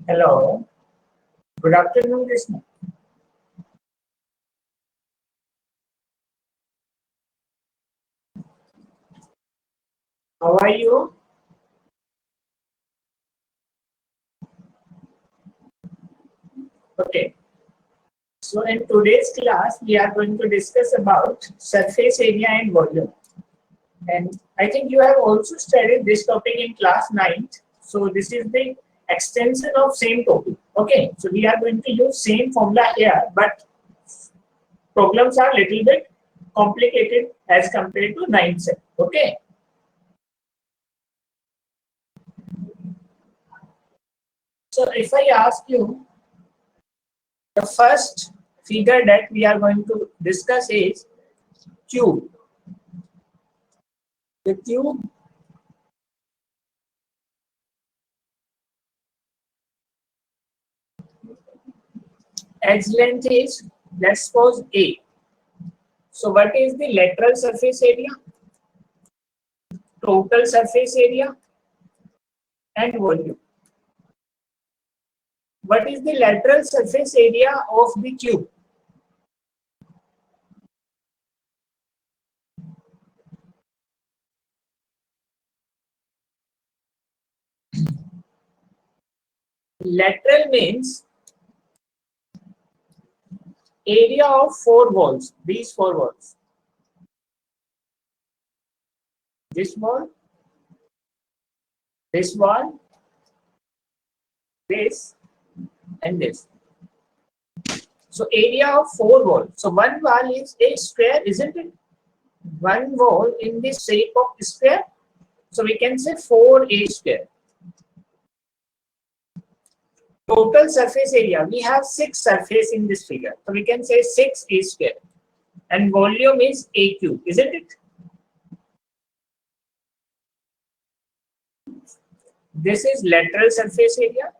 Hello. Good afternoon, Krishna. How are you? Okay. So in today's class, we are going to discuss about surface area and volume. And I think you have also studied this topic in class 9th. So this is the extension of same topic. Okay. So we are going to use same formula here, but problems are little bit complicated as compared to 9th set. Okay. So if I ask you, the first figure that we are going to discuss is cube. The cube edge length is, let's suppose, A. So what is the lateral surface area, total surface area, and volume? What is the lateral surface area of the cube? Lateral means area of 4 walls, these 4 walls. This wall, this wall, this, and this. So area of 4 walls. So one wall is a square, isn't it? One wall in the shape of square. So we can say 4a square. Total surface area, we have 6 surface in this figure. So we can say 6a square. And volume is a cube, isn't it? This is lateral surface area.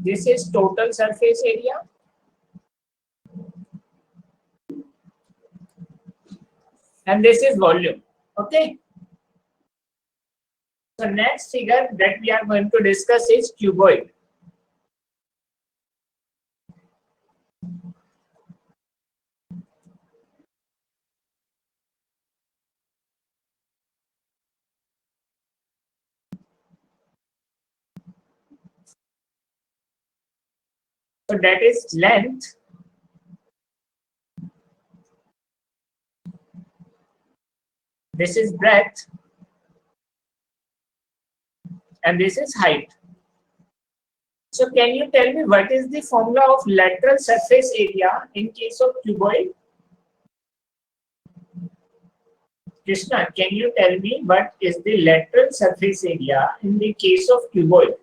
This is total surface area. And this is volume. Okay. So next figure that we are going to discuss is cuboid. So that is length this is breadth, and this is height. So can you tell me what is the formula of lateral surface area in case of cuboid? Krishna, can you tell me what is the lateral surface area in the case of cuboid?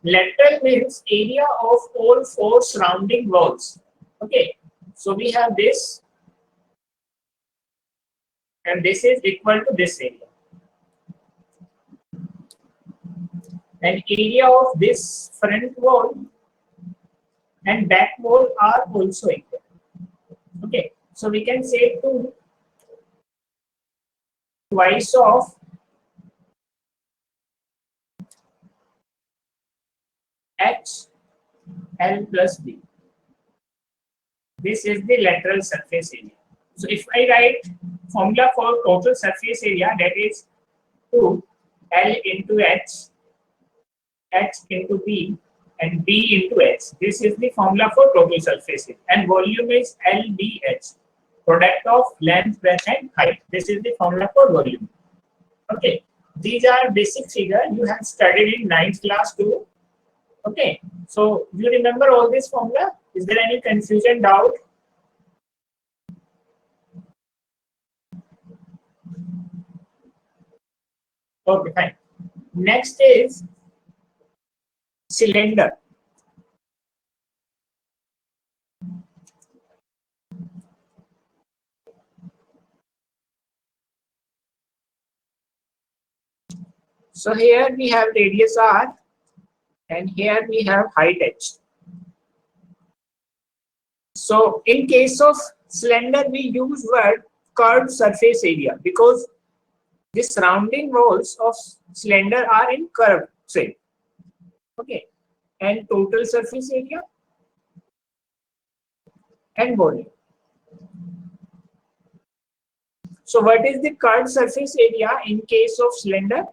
Lateral means area of all 4 surrounding walls. Okay, so we have this, and this is equal to this area. And area of this front wall and back wall are also equal. Okay, so we can say 2 twice of H L plus B. This is the lateral surface area. So if I write formula for total surface area, that is 2 L into H, H into B, and B into H. This is the formula for total surface area. And volume is LBH, product of length, breadth, and height. This is the formula for volume. Okay, these are basic figures you have studied in 9th class too. Okay, so you remember all this formula? Is there any confusion, doubt? Okay, fine. Next is cylinder. So here we have radius R, and here we have height H. So in case of slender, we use word curved surface area because the surrounding walls of cylinder are in curved shape. Okay, and total surface area and volume. So what is the curved surface area in case of cylinder?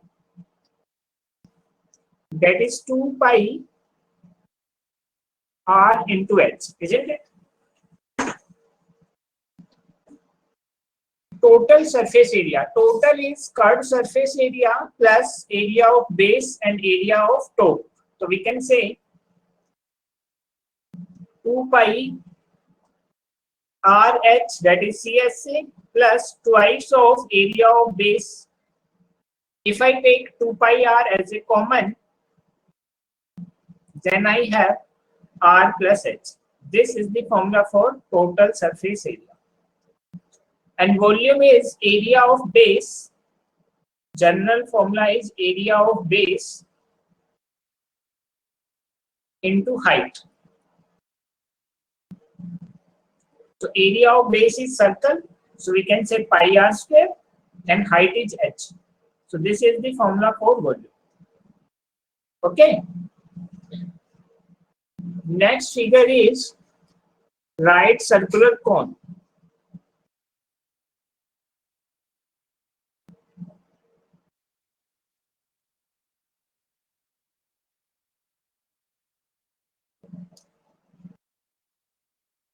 That is 2 pi r into h, isn't it? Total surface area. Total is curved surface area plus area of base and area of top. So we can say 2 pi RH, that is CSA, plus twice of area of base. If I take 2 pi r as a common, then I have r plus h. This is the formula for total surface area. And volume is area of base. General formula is area of base into height. So area of base is circle. So we can say pi r square and height is h. So this is the formula for volume. Okay. Next figure is right circular cone.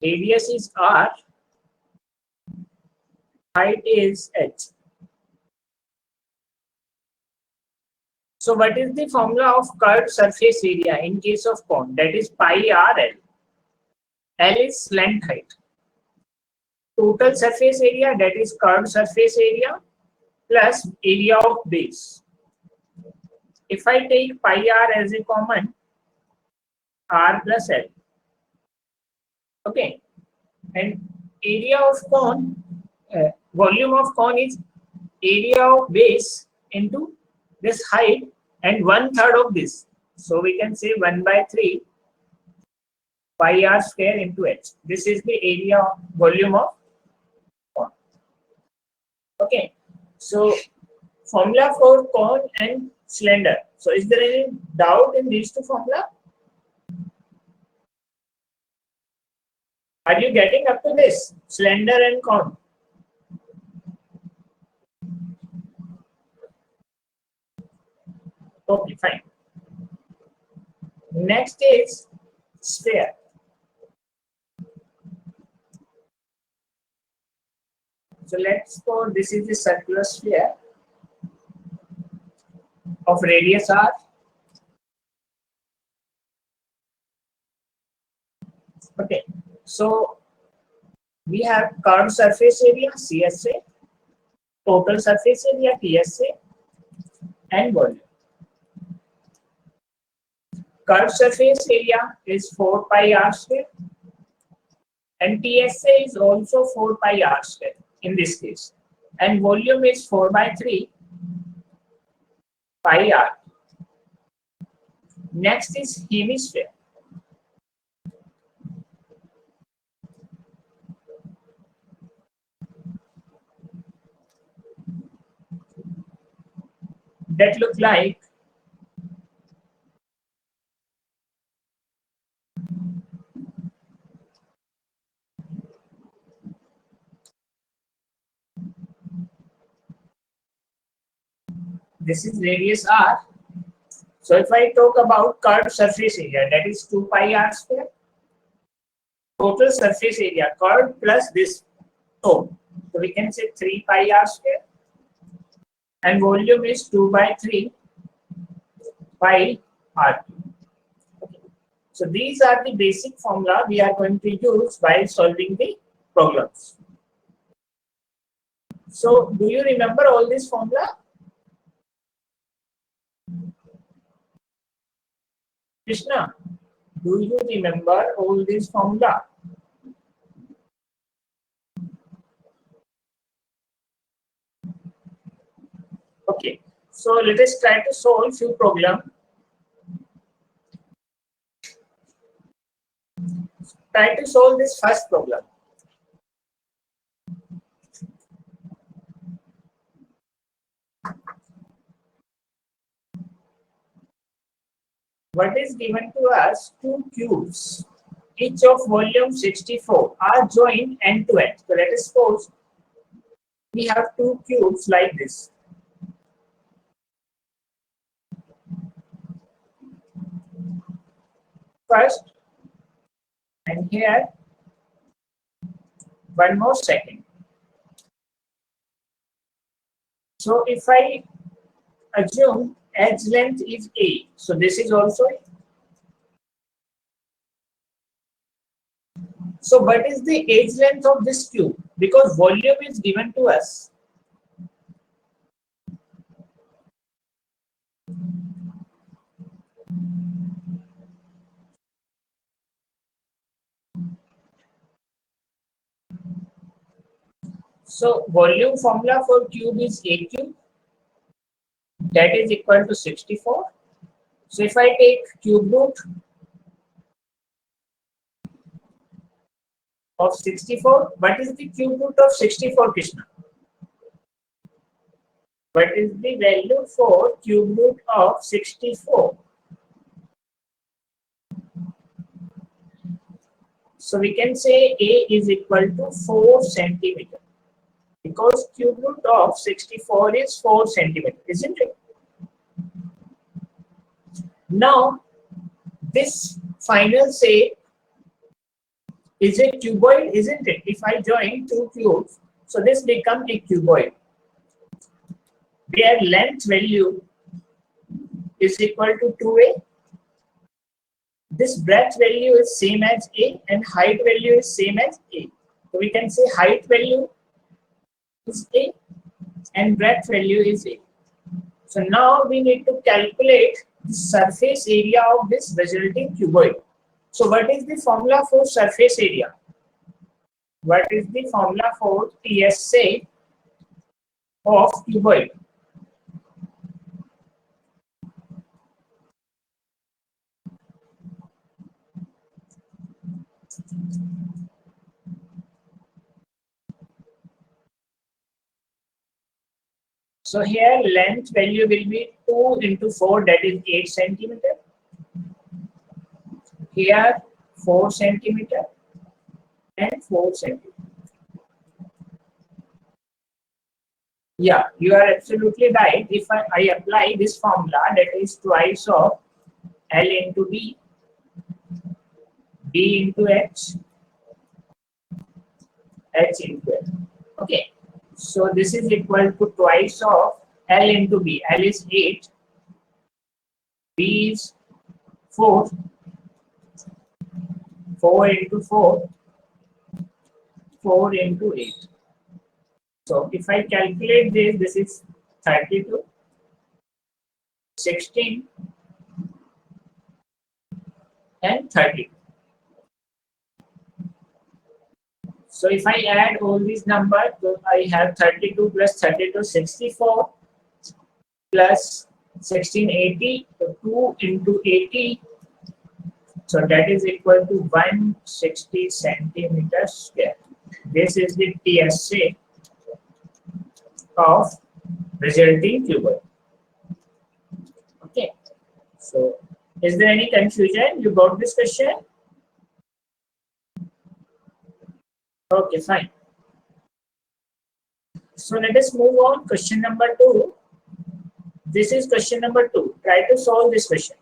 Radius is r, height is h. So what is the formula of curved surface area in case of cone? That is pi r l. L is length height. Total surface area, that is curved surface area plus area of base. If I take pi r as a common, r plus l. Okay, and area of cone, volume of cone is area of base into this height and 1/3 of this. So we can say 1/3 pi r square into h. This is the area of volume of cone. Okay, so formula for cone and cylinder. So is there any doubt in these two formula? Are you getting up to this? Cylinder and cone. Okay, fine. Next is sphere. So let's go, this is the circular sphere of radius r. Okay, so we have curved surface area CSA, total surface area TSA, and volume. Curved surface area is 4 pi r square, and TSA is also 4 pi r square in this case, and volume is 4/3 pi r. Next is hemisphere. That look like this is radius r. So if I talk about curved surface area, that is 2 pi r square. Total surface area curved plus this top. So we can say 3 pi r square. And volume is 2/3 pi r. Okay. So these are the basic formula we are going to use while solving the problems. So do you remember all this formula? Krishna, do you remember all this formula? Okay, so let us try to solve few problems. Try to solve this first problem. what is given to us? Two cubes, each of volume 64, are joined end to end. So let us suppose we have two cubes like this. First, and here one more second. So if I assume edge length is A, so this is also A. So what is the edge length of this cube? Because volume is given to us. So volume formula for cube is A cube, that is equal to 64. So if I take cube root of 64, what is the cube root of 64, Krishna? What is the value for cube root of 64? So we can say A is equal to 4 centimeter, because cube root of 64 is 4 centimeter, isn't it? Now, this final shape is a cuboid, isn't it? If I join two cubes, so this becomes a cuboid. Their length value is equal to 2a. This breadth value is same as a, and height value is same as a. So we can say height value is a, and breadth value is a. So now we need to calculate the surface area of this resulting cuboid. So what is the formula for surface area? What is the formula for TSA of cuboid? So here length value will be 2 into 4, that is 8 centimeter. Here 4 centimeter and 4 centimeter. Yeah, you are absolutely right. If I apply this formula, that is twice of L into B, B into H, H into L. Okay. So this is equal to twice of L into B. L is 8, B is 4, 4 into 4, 4 into 8. So if I calculate this, this is 32, 16, and 30. So if I add all these numbers, so I have 32 plus 32, 64, plus 16, 80, so 2 into 80, so that is equal to 160 centimeters square. This is the TSA of resulting cuboid. Okay. So is there any confusion? You got this question? Okay, fine. So let us move on. Question number 2. This is question number 2. Try to solve this question.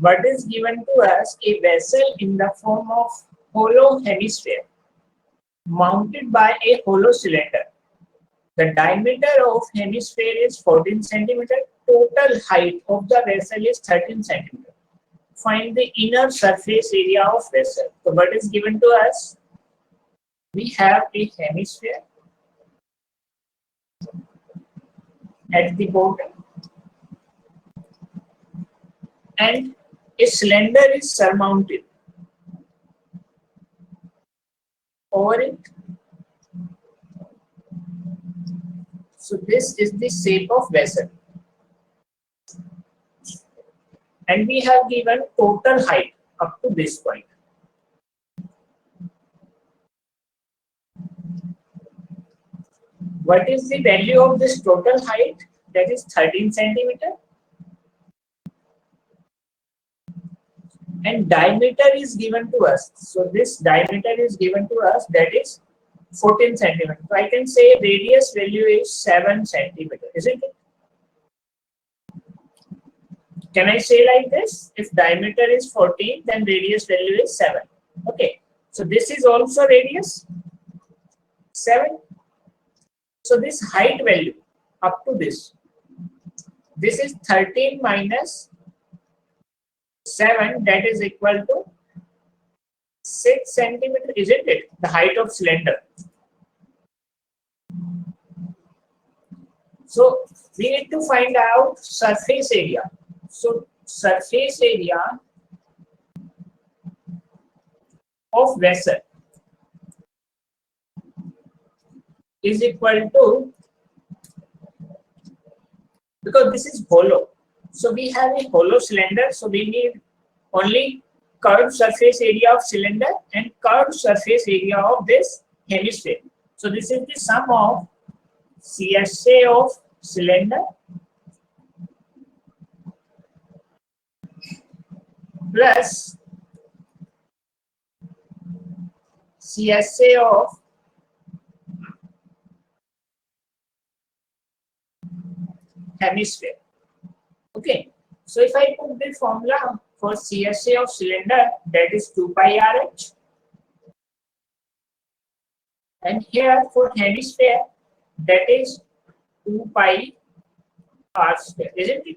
What is given to us? A vessel in the form of hollow hemisphere mounted by a hollow cylinder. The diameter of hemisphere is 14 centimeter. Total height of the vessel is 13 centimeter. Find the inner surface area of vessel. So what is given to us? We have a hemisphere at the bottom and a cylinder is surmounted over it. So this is the shape of vessel. And we have given total height up to this point. What is the value of this total height? That is 13 centimeter. And diameter is given to us. So this diameter is given to us, that is 14 centimeter. So I can say radius value is 7 centimeter, isn't it? Can I say like this? If diameter is 14, then radius value is 7. Okay. So this is also radius 7. So this height value up to this is 13 minus 7, that is equal to 6 centimeter, isn't it? The height of cylinder. So we need to find out surface area. So surface area of vessel is equal to, because this is hollow, so we have a hollow cylinder, so we need only curved surface area of cylinder and curved surface area of this hemisphere. So this is the sum of CSA of cylinder plus CSA of hemisphere. Okay, so if I put the formula for CSA of cylinder, that is 2 pi RH, and here for hemisphere, that is 2 pi r square, isn't it?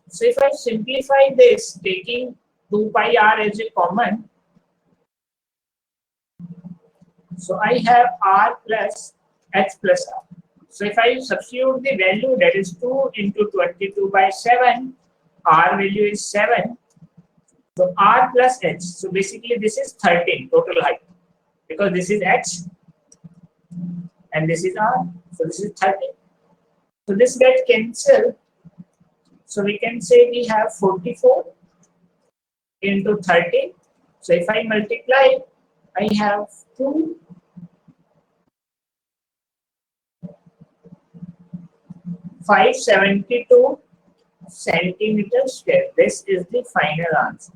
So if I simplify this, taking 2 pi r as a common, so I have r plus h plus r. So if I substitute the value, that is 2 into 22 by 7, r value is 7. So r plus h. So basically this is 13 total height, because this is h and this is r. So this is 13. So this gets cancelled. So we can say we have 44 into 13. So if I multiply, I have 2 572 centimeters square. This is the final answer.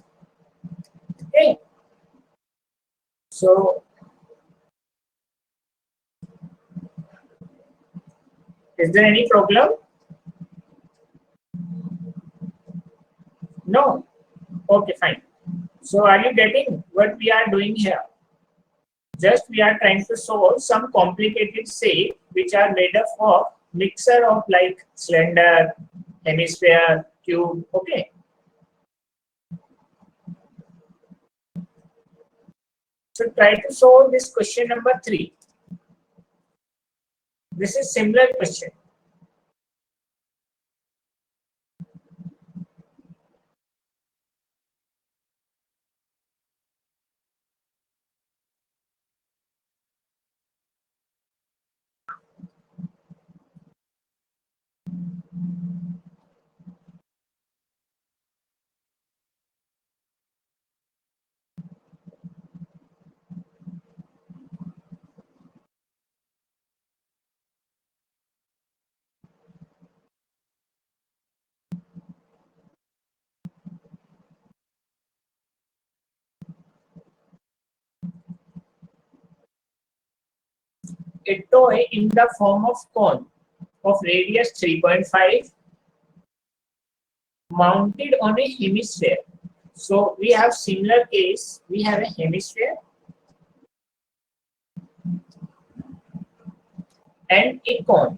Okay. So is there any problem? No. Okay, fine. So are you getting what we are doing here? Just we are trying to solve some complicated shape which are made up of mixture of like cylinder, hemisphere, cube. Okay. So try to solve this question number 3. This is similar question. A toy in the form of cone of radius 3.5 mounted on a hemisphere. So we have similar case. We have a hemisphere and a cone.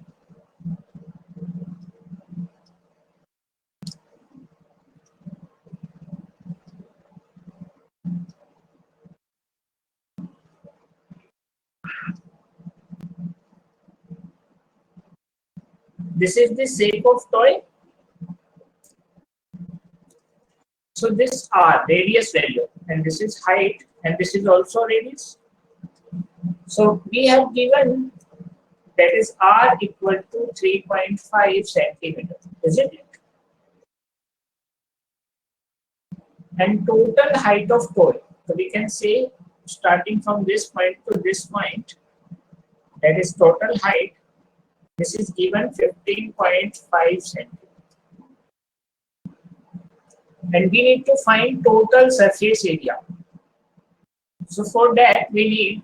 This is the shape of toy. So this R, radius value, and this is height, and this is also radius. So we have given that is R equal to 3.5 centimeter, isn't it? And total height of toy. So we can say starting from this point to this point, that is total height. This is given 15.5 centimeter. And we need to find total surface area. So for that we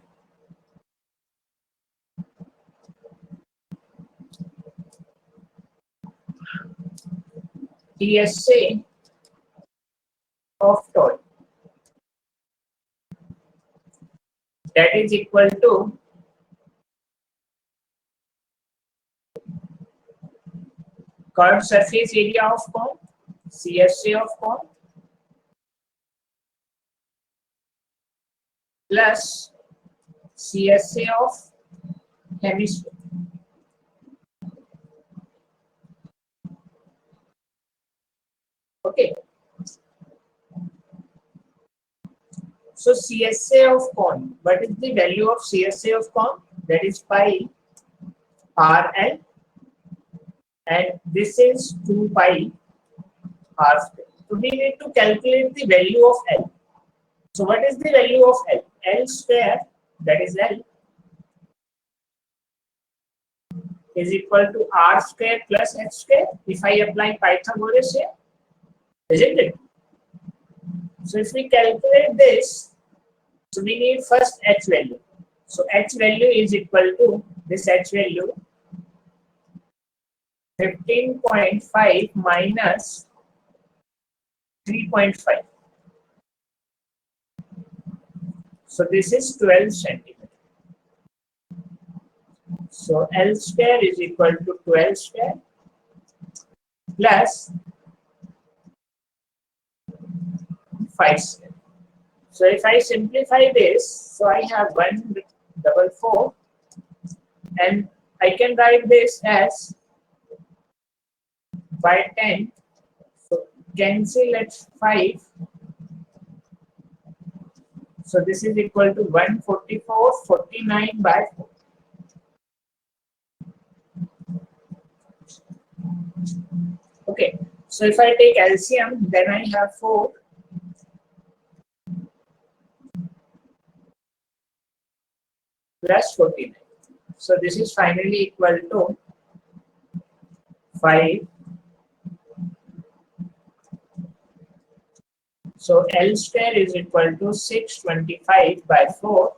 need TSA of toy. That is equal to curved surface area of cone, CSA of cone, plus CSA of hemisphere. Okay. So CSA of cone, what is the value of CSA of cone? That is pi RL, and this is 2 pi R square. So we need to calculate the value of L. So what is the value of L? L square, that is L, is equal to R square plus H square if I apply Pythagoras here, isn't it? So if we calculate this, so we need first H value. So H value is equal to this H value 15.5 minus 3.5. So this is 12 centimeter. So L square is equal to 12 square plus 5 square. So if I simplify this, so I have 144, and I can write this as by 10. So cancel at 5. So this is equal to 144, 49 by 4. Okay. So if I take LCM, then I have 4 plus 49. So this is finally equal to 5. So L square is equal to 625 by 4.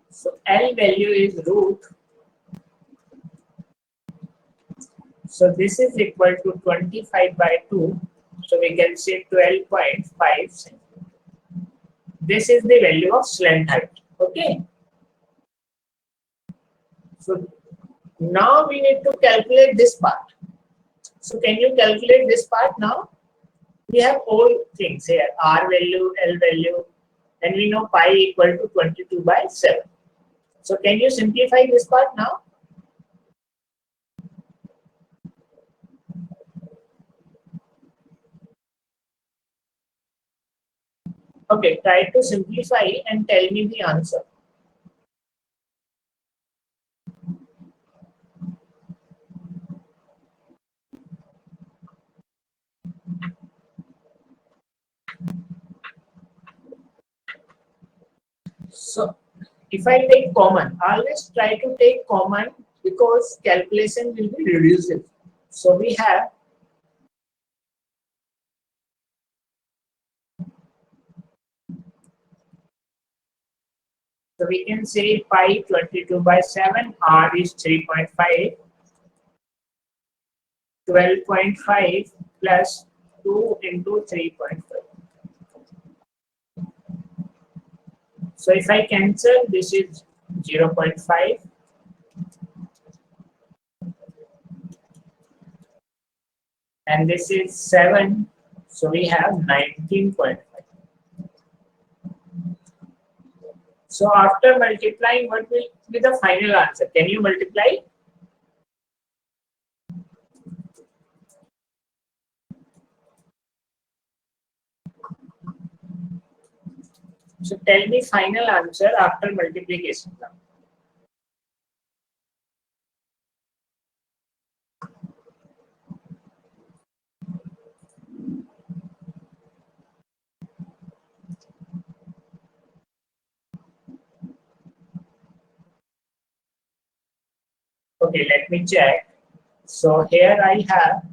So L value is root. So this is equal to 25 by 2. So we can say 12.5 centimeters. This is the value of slant height. Okay. So now we need to calculate this part. So can you calculate this part now? We have all things here, R value, L value, and we know pi equal to 22 by 7. So can you simplify this part now? Okay, try to simplify and tell me the answer. So if I take common, always try to take common because calculation will be reducible. So we have so we can say pi 22 by 7, R is 3.5, 12.5 plus 2 into 3.5. So if I cancel, this is 0.5. And this is 7. So we have 19.5. So after multiplying, what will be the final answer? Can you multiply? So tell me final answer after multiplication now. Okay, let me check. So here I have,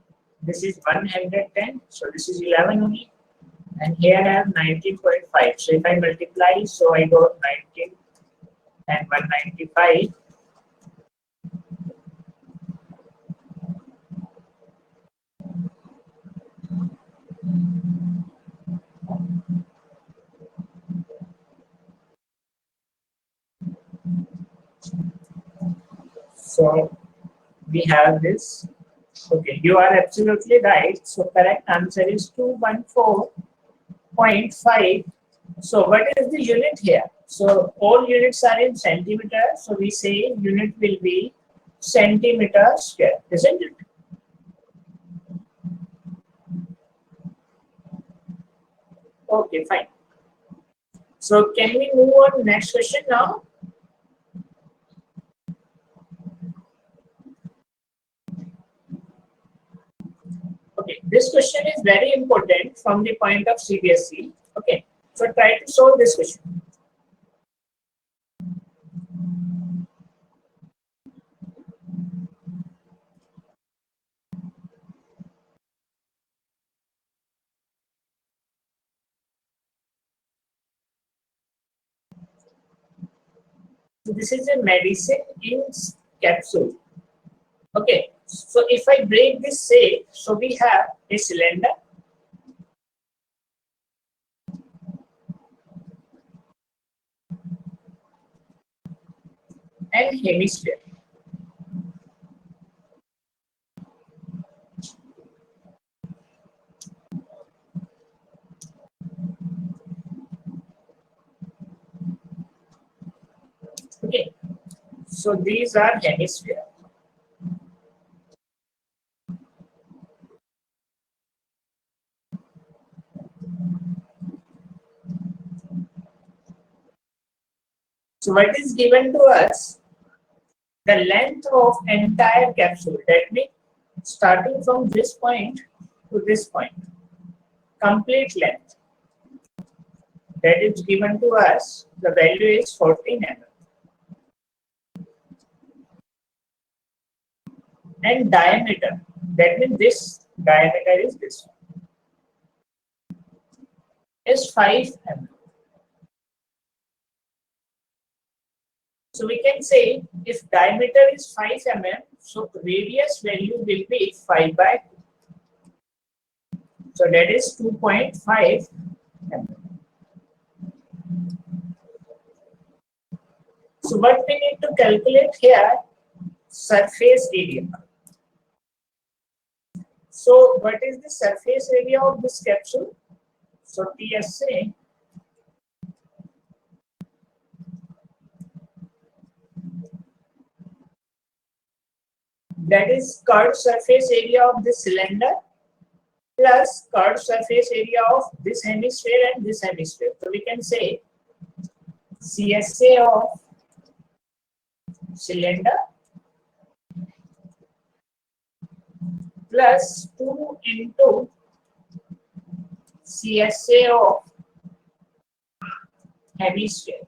this is 110, so this is 11 only. And here I have 19.5. So if I multiply, so I got 19 and 195. So we have this. Okay, you are absolutely right. So correct answer is 214.5. So what is the unit here? So all units are in centimeters. So we say unit will be centimeter square, isn't it? Okay, fine. So can we move on next question now? Okay, this question is very important from the point of CBSE. Okay, so try to solve this question. So this is a medicine in capsule. Okay, so if I break this shape, so we have a cylinder and hemisphere. Okay, so these are hemisphere. So what is given to us? The length of entire capsule. That means starting from this point to this point, complete length. That is given to us. The value is 14 mm. And diameter. That means this diameter is this one. Is 5 mm. So we can say if diameter is 5 mm, so radius value will be 5 by 2. So that is 2.5 mm. So what we need to calculate here, surface area. So what is the surface area of this capsule? So TSA that is curved surface area of this cylinder plus curved surface area of this hemisphere and this hemisphere. So we can say CSA of cylinder plus 2 into CSA of hemisphere.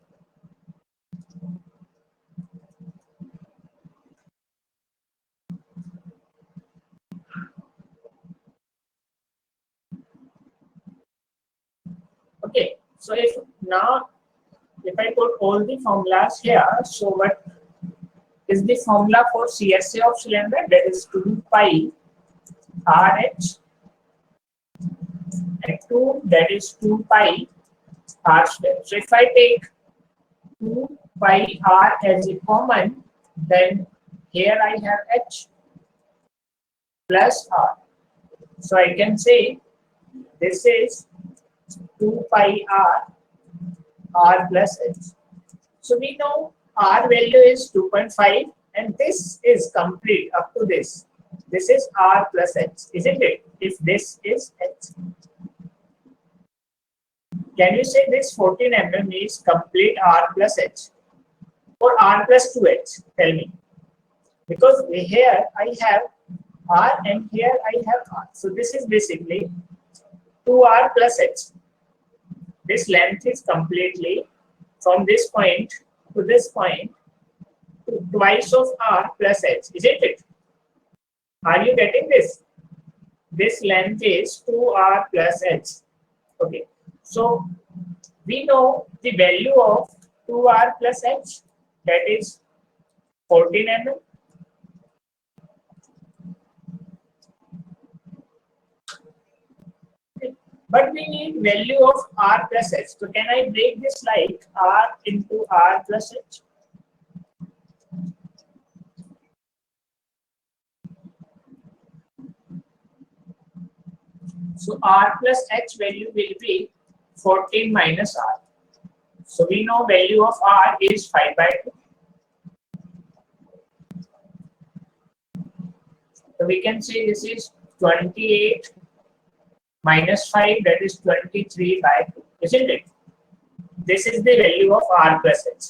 Okay, so if I put all the formulas here, so what is the formula for CSA of cylinder? That is 2 pi RH and 2, that is 2 pi r square. So if I take 2 pi r as a common, then here I have h plus r. So I can say this is 2 pi r plus h. So we know r value is 2.5 and this is complete up to this. This is r plus h, isn't it? If this is h. Can you say this 14 mm is complete R plus H or R plus 2H? Tell me. Because here I have R and here I have R. So this is basically 2R plus H. This length is completely from this point to this point to twice of R plus H, isn't it? Are you getting this? This length is 2R plus H. Okay. So we know the value of 2R plus H, that is 14 mm. But we need value of R plus H. So can I break this like R into R plus H? So R plus H value will be 14 minus R. So we know value of R is 5 by 2. So we can say this is 28 minus 5, that is 23 by 2, isn't it? This is the value of R plus H.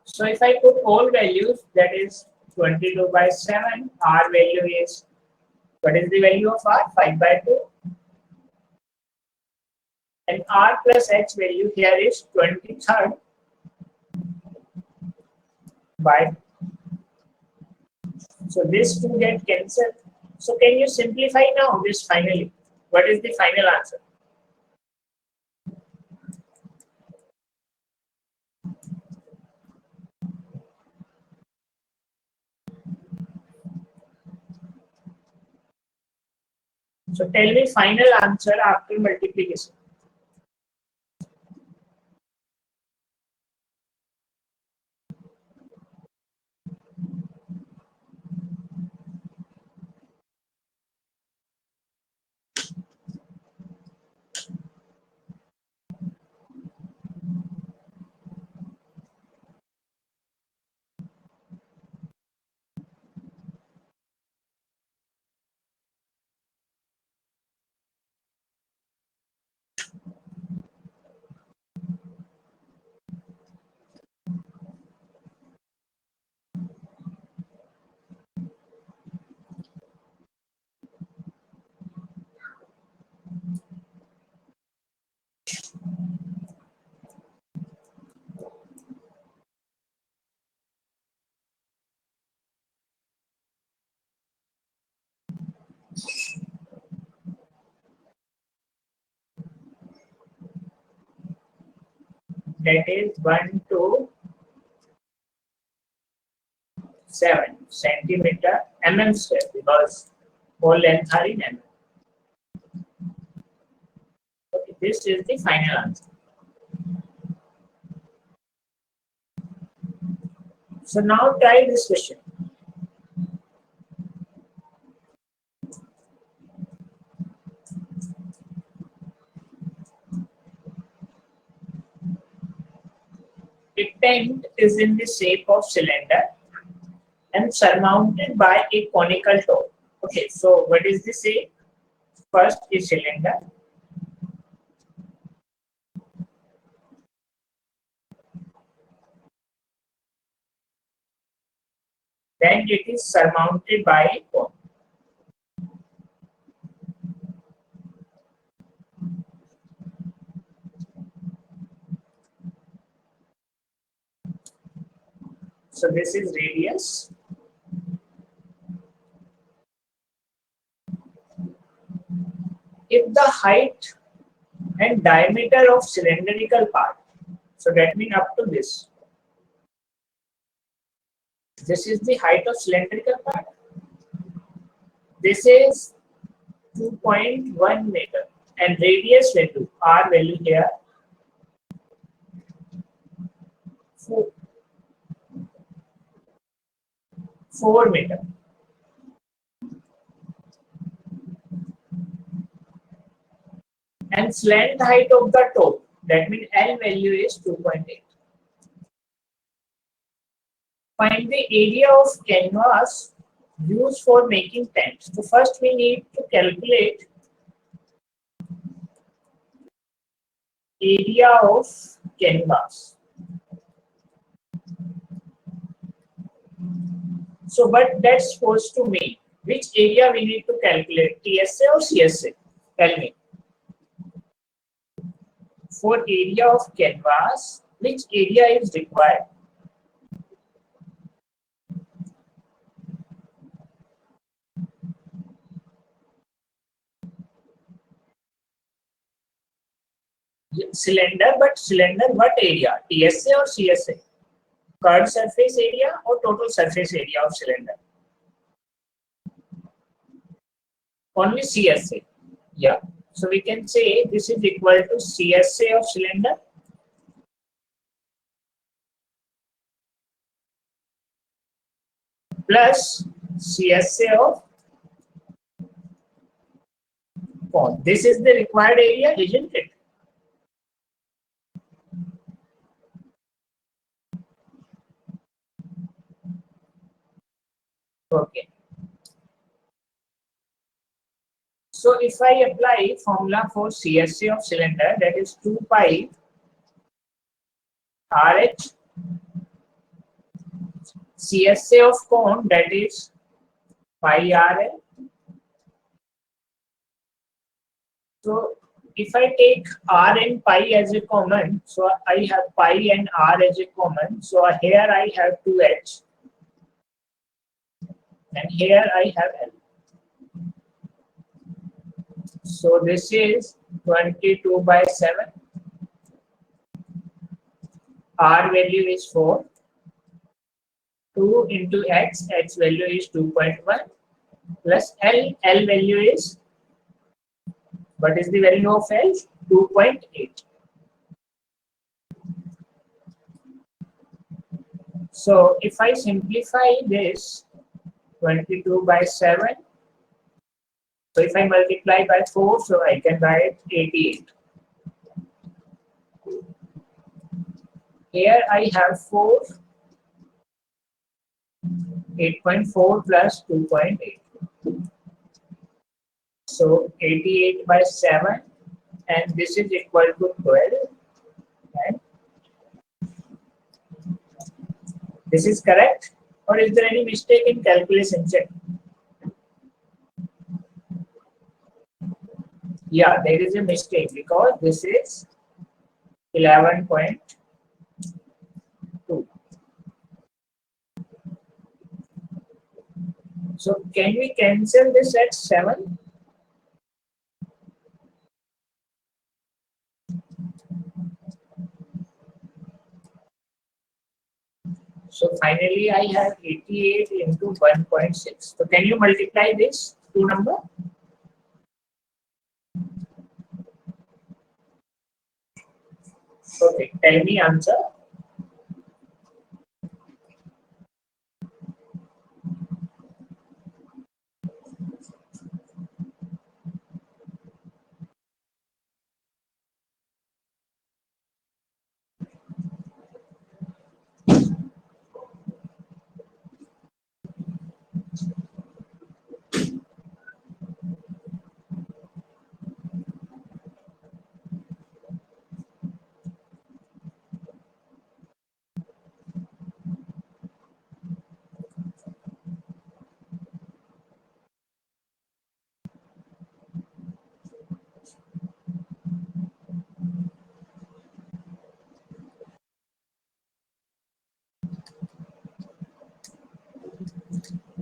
So if I put all values, that is 22 by 7, R value is, what is the value of R? 5 by 2. And R plus H value here is 23rd by. So this two get cancelled. So can you simplify now this finally? What is the final answer? So tell me final answer after multiplication. That is 1 to 7 centimeter mm square, because whole length are in mm. Okay, this is the final answer. So now try this question. A tent is in the shape of cylinder and surmounted by a conical top. Okay, so what is the shape? First is cylinder, then it is surmounted by a cone. So this is radius. If the height and diameter of cylindrical part, so that means up to this. This is the height of cylindrical part. This is 2.1 meter, and radius value, R value here, 4 meter. And slant height of the top, that means L value is 2.8. Find the area of canvas used for making tents. So first we need to calculate area of canvas. So, but that's supposed to mean which area we need to calculate, TSA or CSA? Tell me. For area of canvas, which area is required? Cylinder, but cylinder what area? TSA or CSA? Curved surface area or total surface area of cylinder? Only CSA. Yeah. So we can say this is equal to CSA of cylinder plus CSA of cone. This is the required area, isn't it? Okay. So if I apply formula for CSA of cylinder, that is 2 pi RH, CSA of cone, that is pi RL. So if I take R and pi as a common, so I have pi and R as a common. So here I have 2H and here I have L. So this is 22 by 7. R value is 4. 2 into X, X value is 2.1 plus L value is, what is the value of L? 2.8. So if I simplify this, 22 by 7, so if I multiply by 4, so I can write 88. Here I have 4, 8.4 plus 2.8. So 88 by 7, and this is equal to 12. Right? This is correct, or is there any mistake in calculation check? Yeah, there is a mistake because this is 11.2. So can we cancel this at 7? So finally I have 88 into 1.6. So can you multiply this two number? Okay, tell me answer.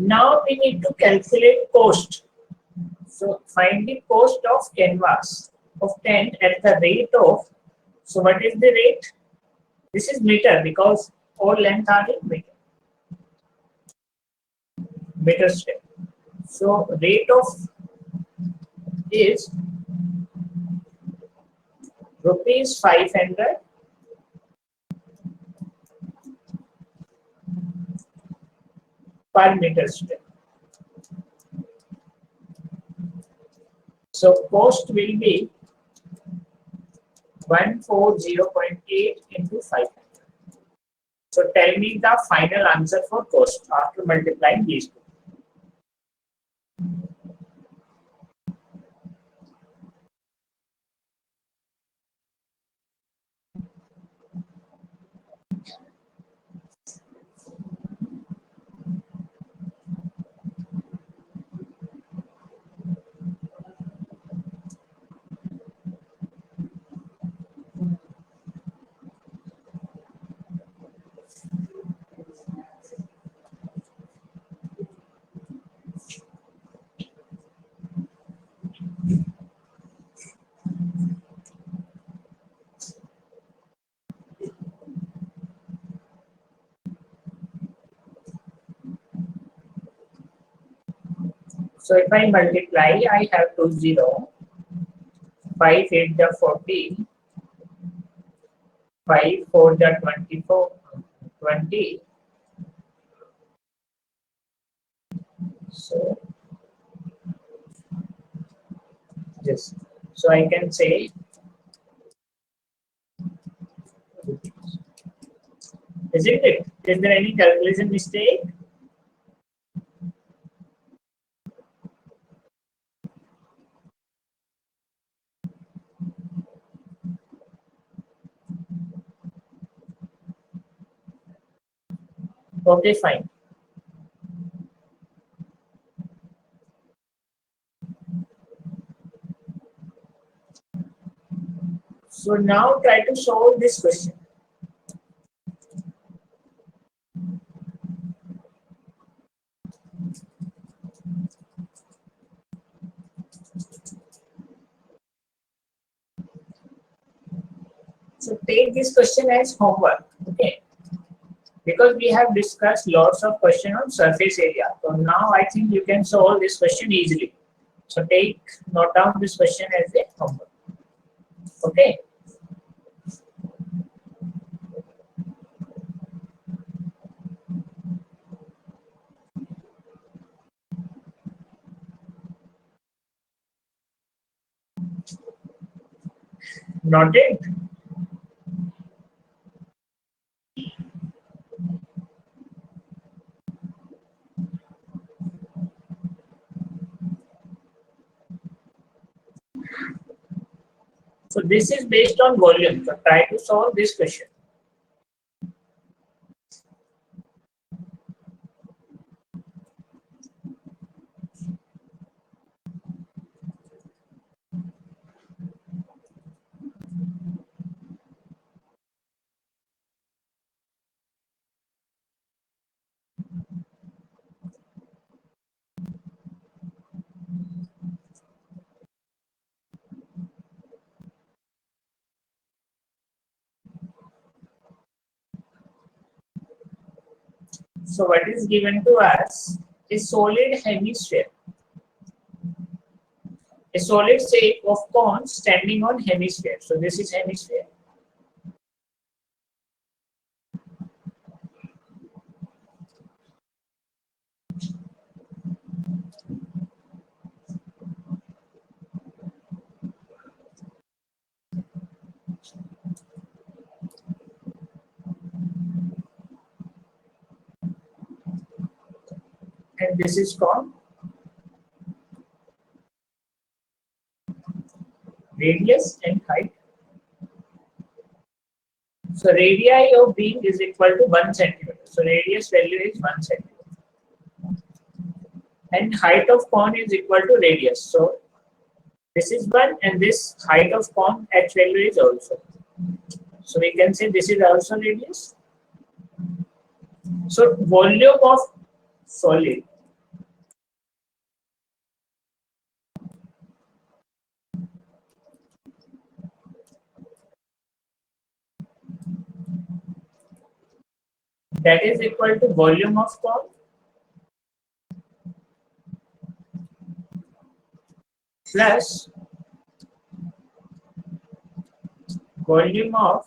Now we need to calculate cost. So find the cost of canvas of tent at the rate of, so what is the rate? This is meter because all length are in meter step. So rate of is rupees 500 per meter step. So cost will be 140.8 into 500. So tell me the final answer for cost after multiplying these two. So if I multiply, I have 2 0, 5 8 the 40, 5 4 the 24, 20. So yes, so I can say, isn't it? Is there any calculation mistake? Okay, fine. So now try to solve this question. So take this question as homework, okay? Because we have discussed lots of questions on surface area. So now I think you can solve this question easily. So note down this question as a homework. Okay. Noted. So this is based on volume. So try to solve this question. So what is given to us is solid hemisphere. A solid shape of cone standing on hemisphere. So this is hemisphere. And this is called radius and height. So radii of beam is equal to 1 centimeter. So radius value is 1 centimeter. And height of cone is equal to radius. So this is 1 and this height of cone h value is also. So we can say this is also radius. So volume of solid that is equal to volume of cone plus volume of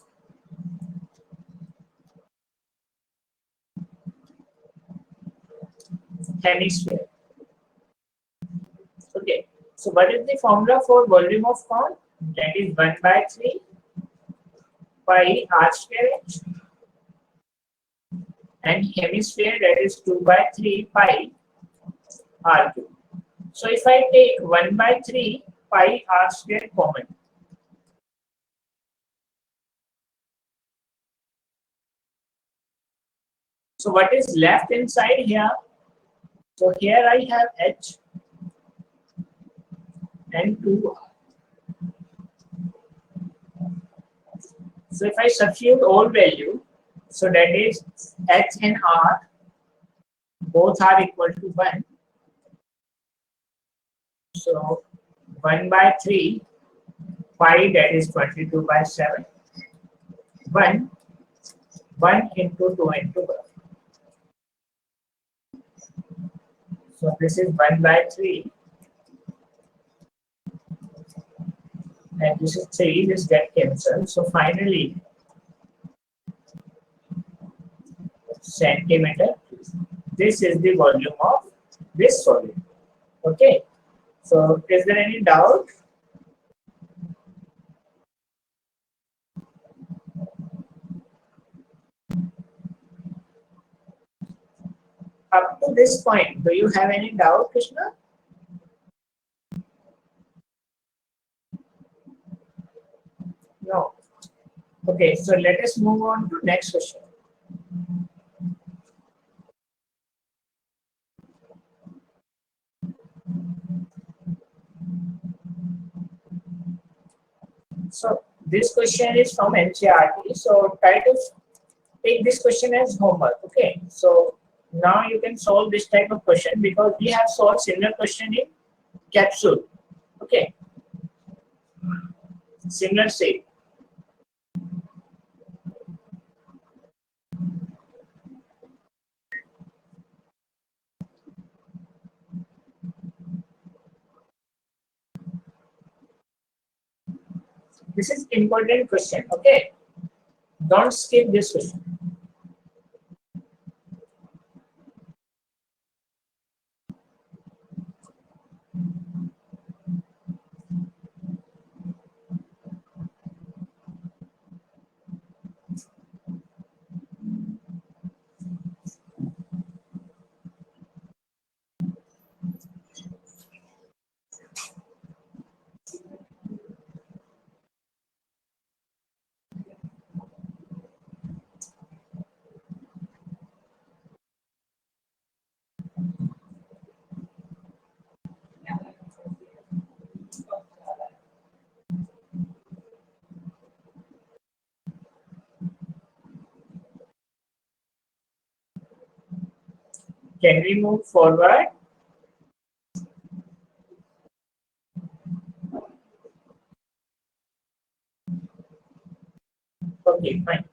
hemisphere. Okay. So what is the formula for volume of cone? That is 1 by 3 pi r square h, and hemisphere that is 2 by 3 pi r cube. So if I take 1 by 3 pi r square common, so what is left inside here? So here I have h and 2r. So if I substitute all value, so that is h and r both are equal to 1. So 1 by 3 pi, that is 22 by 7. 1 into 2 into 1. So this is 1 by 3 and this is 3, this get cancelled. So finally, centimeter. This is the volume of this solid. Okay. So is there any doubt? Up to this point, do you have any doubt, Krishna? No. Okay, so let us move on to next question. So this question is from NCERT. So try to take this question as homework. Okay. So now you can solve this type of question because we have solved similar question in capsule. Okay. Similar shape. This is important question. Okay. Don't skip this question. Can we move forward? Okay, fine.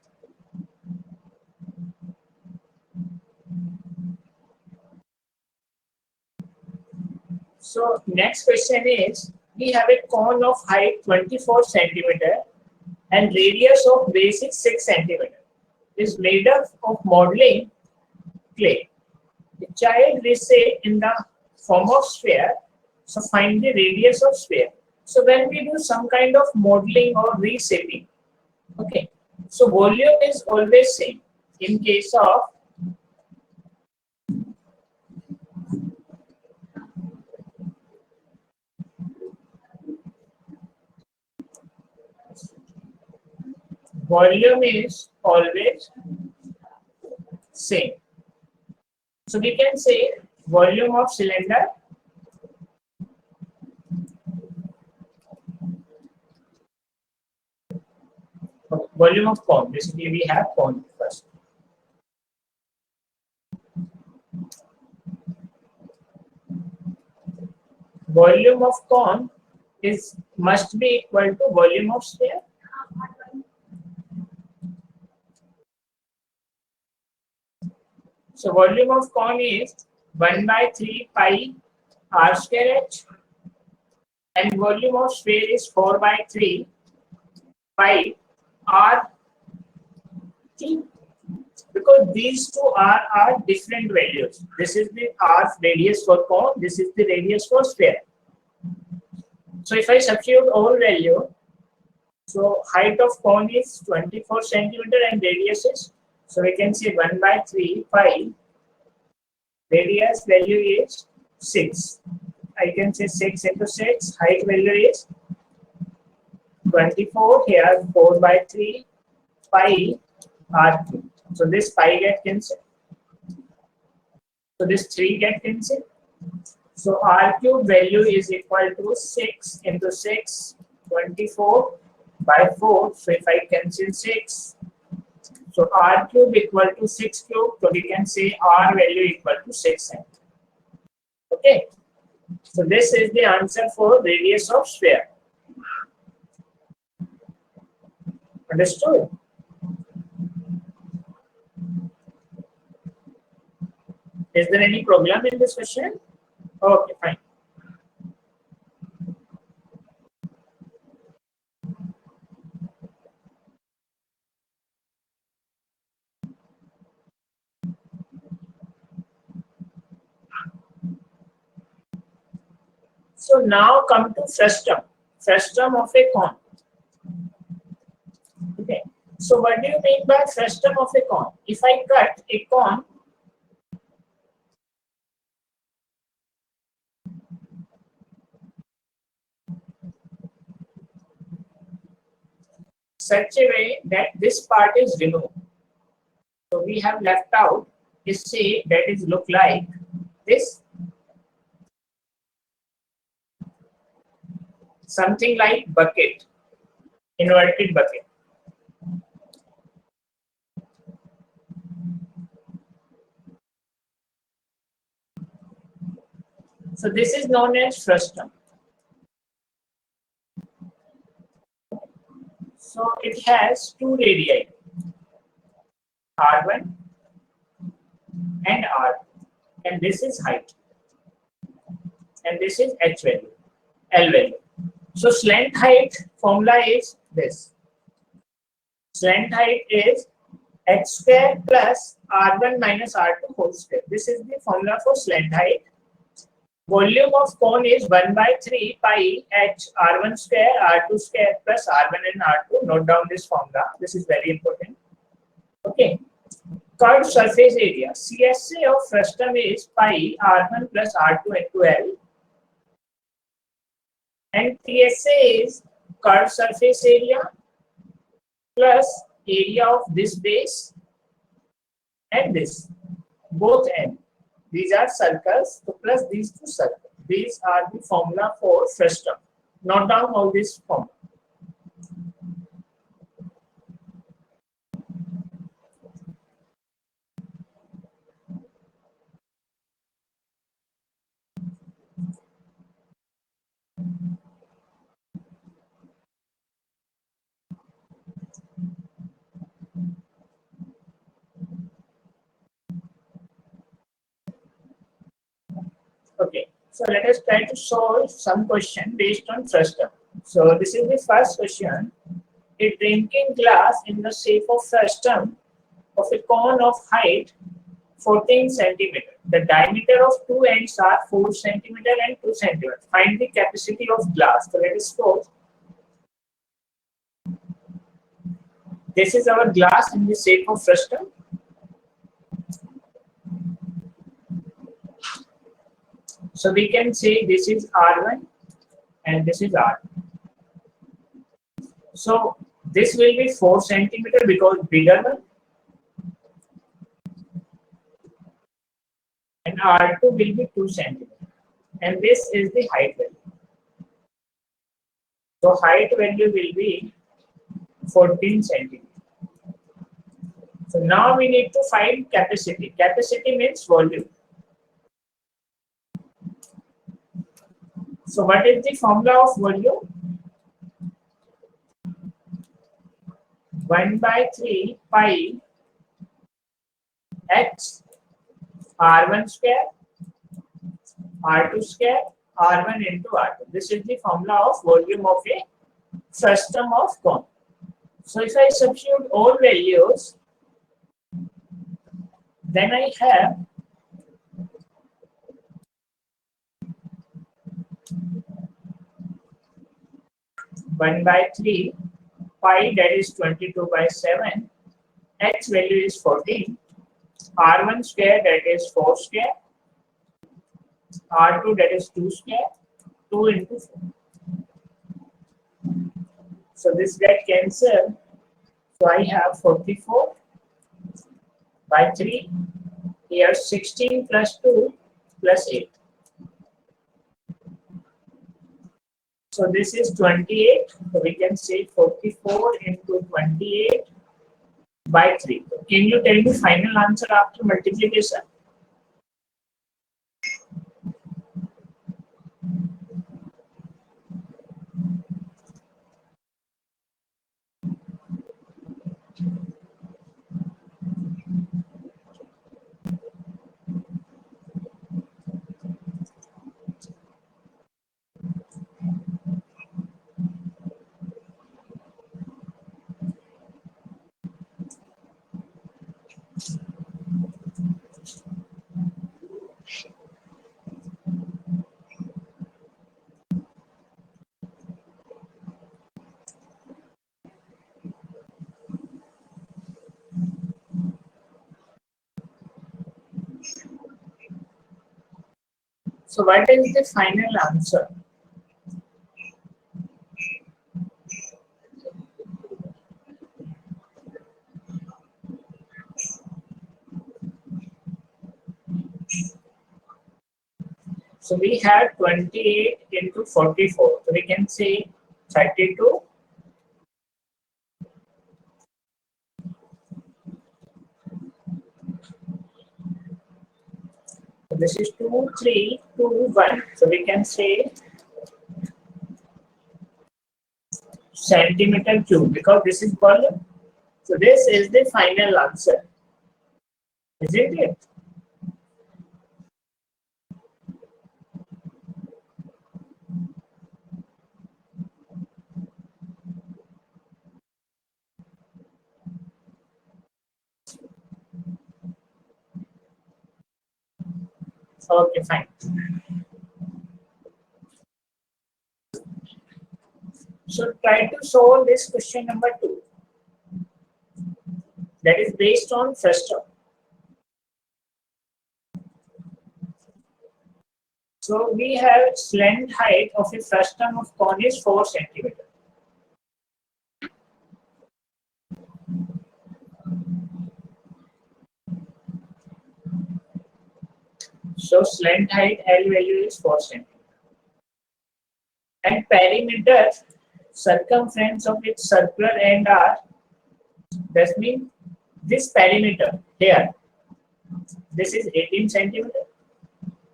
So next question is, we have a cone of height 24 centimeter and radius of base is 6 centimeter. Is made up of modeling clay. The child receive in the form of sphere. So find the radius of sphere. So when we do some kind of modeling or reshaping, okay. So volume is always same. In case of volume is always same. So we can say volume of cylinder volume of cone. Basically, we have cone first. Volume of cone is must be equal to volume of sphere. So volume of cone is 1 by 3 pi r square h, and volume of sphere is 4 by 3 pi r t. Because these two are different values. This is the r radius for cone. This is the radius for sphere. So if I substitute all value, so height of cone is 24 centimeter and radius is, so we can say 1 by 3 pi, radius value is 6. I can say 6 into 6, height value is 24, here 4 by 3 pi r cube. So this pi get cancelled. So this 3 get cancelled. So r cube value is equal to 6 into 6, 24 by 4. So if I cancel 6, so r cube equal to 6 cube. So we can say r value equal to 6 cm. Okay. So this is the answer for radius of sphere. Understood? Is there any problem in this question? Okay, fine. So now come to frustum of a cone. Okay. So what do you mean by frustum of a cone? If I cut a cone such a way that this part is removed. So we have left out a shape that is look like this, something like bucket, inverted bucket. So this is known as frustum. So it has two radii, R1 and R, and this is height, and this is H value, L value. So slant height formula is this. Slant height is H square plus R1 minus R2 whole square. This is the formula for slant height. Volume of cone is 1 by 3 pi H R1 square R2 square plus R1 and R2. Note down this formula. This is very important. Okay. Curved surface area. CSA of frustum is pi R1 plus R2 into L. And TSA is curved surface area plus area of this base and this. Both ends. These are circles, so plus these two circles. These are the formula for frustum. Note down all this formula. Okay, so let us try to solve some question based on frustum. So this is the first question. A drinking glass in the shape of frustum of a cone of height 14 centimeter. The diameter of two ends are 4 centimeter and 2 centimeter. Find the capacity of glass. So let us suppose this is our glass in the shape of frustum. So we can say this is R1 and this is R. So this will be 4 centimeter because bigger one, and R2 will be 2 centimeter, and this is the height value. So height value will be 14 centimeter. So now we need to find capacity. Capacity means volume. So what is the formula of volume? 1 by 3 pi H R1 square R2 square R1 into R2. This is the formula of volume of a frustum of cone. So if I substitute all values, then I have 1 by 3 pi, that is 22 by 7, H value is 14, R1 square, that is 4 square, R2, that is 2 square, 2 into 4. So this get cancelled. So I have 44 by 3, here 16 plus 2 plus 8. So this is 28. So we can say 44 into 28 by 3. Can you tell me final answer after multiplication? So what is the final answer? So we have 28 into 44. So we can say 32. So this is 2, 3, 2, 1. So we can say centimeter cube because this is volume. So this is the final answer, isn't it? Okay, fine. So try to solve this question number 2. That is based on first term. So we have slant height of a first term of cone is 4 centimeter. So slant height L value is 4 centimeter. And perimeter circumference of its circular end are, that means this perimeter here, this is 18 centimeter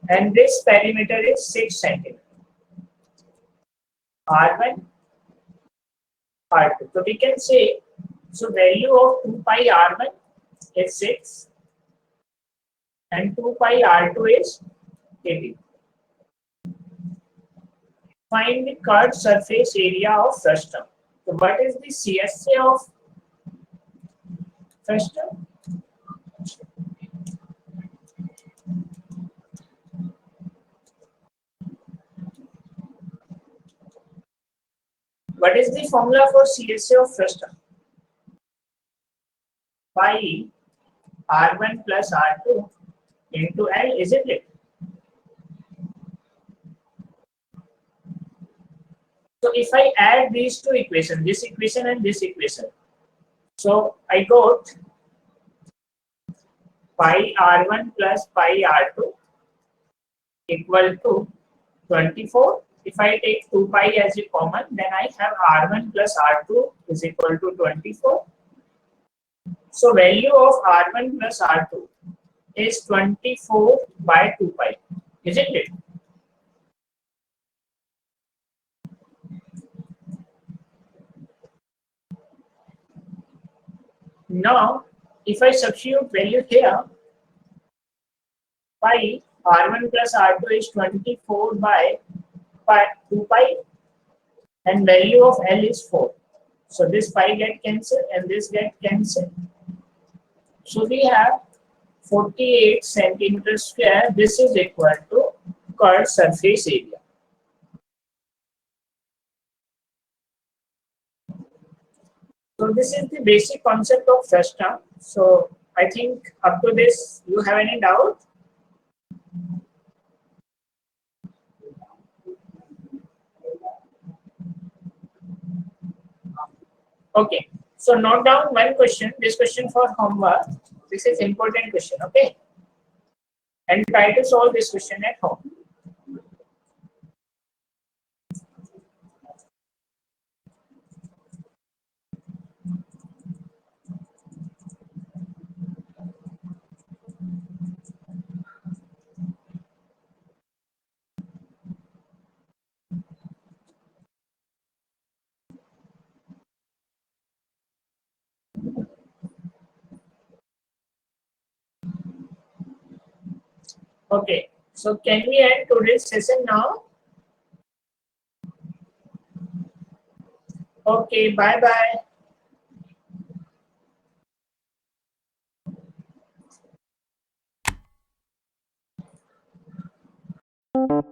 and this perimeter is 6 centimeter. R1, R2. So we can say, so value of 2 pi R1 is 6 and 2 pi R2 is 18. Find the curved surface area of frustum. So what is the CSA of frustum? What is the formula for CSA of frustum? Pi R1 plus R2 into L, isn't it? So if I add these two equations, this equation and this equation, so I got pi R1 plus pi R2 equal to 24. If I take 2 pi as a common, then I have R1 plus R2 is equal to 24. So value of R1 plus R2 is 24 by 2 pi, isn't it? Now, if I substitute value here, pi R1 plus R2 is 24 by 2 pi and value of L is 4. So this pi get cancelled and this get cancelled. So we have 48 centimeters square. This is equal to curved surface area. So this is the basic concept of first term. So I think up to this, you have any doubt? Okay. So note down one question. This question for homework. This is important question. Okay. And try to solve this question at home. Okay. So can we end today's session now? Okay. Bye bye.